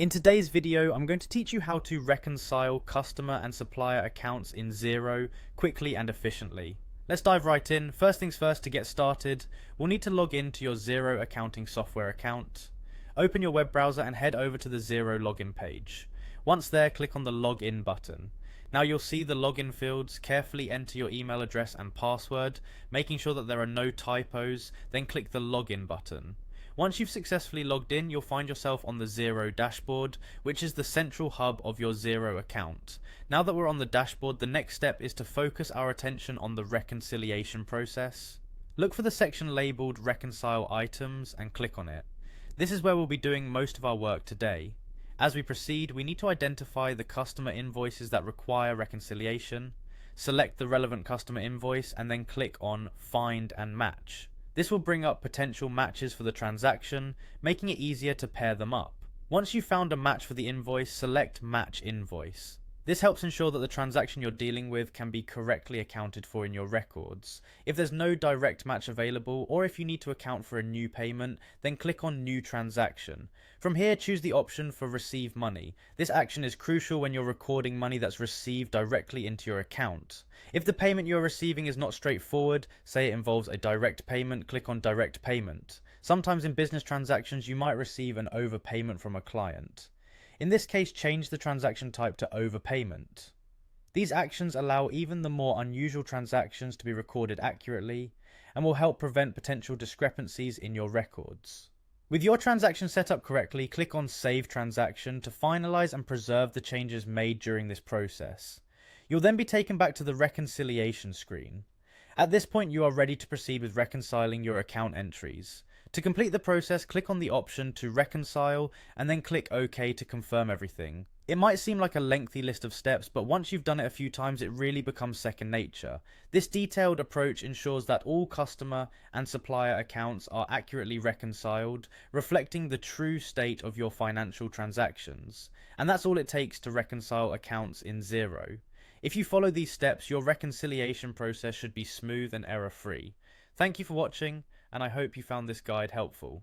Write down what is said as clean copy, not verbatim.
In today's video, I'm going to teach you how to reconcile customer and supplier accounts in Xero quickly and efficiently. Let's dive right in. First things first, to get started, we'll need to log in to your Xero accounting software account. Open your web browser and head over to the Xero login page. Once there, click on the login button. Now you'll see the login fields. Carefully enter your email address and password, making sure that there are no typos, then click the login button. Once you've successfully logged in, you'll find yourself on the Xero dashboard, which is the central hub of your Xero account. Now that we're on the dashboard, the next step is to focus our attention on the reconciliation process. Look for the section labelled Reconcile Items and click on it. This is where we'll be doing most of our work today. As we proceed, we need to identify the customer invoices that require reconciliation, select the relevant customer invoice, and then click on Find and Match. This will bring up potential matches for the transaction, making it easier to pair them up. Once you've found a match for the invoice, select Match Invoice. This helps ensure that the transaction you're dealing with can be correctly accounted for in your records. If there's no direct match available, or if you need to account for a new payment, then click on New Transaction. From here, choose the option for Receive Money. This action is crucial when you're recording money that's received directly into your account. If the payment you're receiving is not straightforward, say it involves a direct payment, click on Direct Payment. Sometimes in business transactions, you might receive an overpayment from a client. In this case, change the transaction type to overpayment. These actions allow even the more unusual transactions to be recorded accurately and will help prevent potential discrepancies in your records. With your transaction set up correctly, click on Save Transaction to finalize and preserve the changes made during this process. You'll then be taken back to the reconciliation screen. At this point, you are ready to proceed with reconciling your account entries. To complete the process, click on the option to reconcile and then click OK to confirm everything. It might seem like a lengthy list of steps, but once you've done it a few times, it really becomes second nature. This detailed approach ensures that all customer and supplier accounts are accurately reconciled, reflecting the true state of your financial transactions. And that's all it takes to reconcile accounts in Xero. If you follow these steps, your reconciliation process should be smooth and error-free. Thank you for watching, and I hope you found this guide helpful.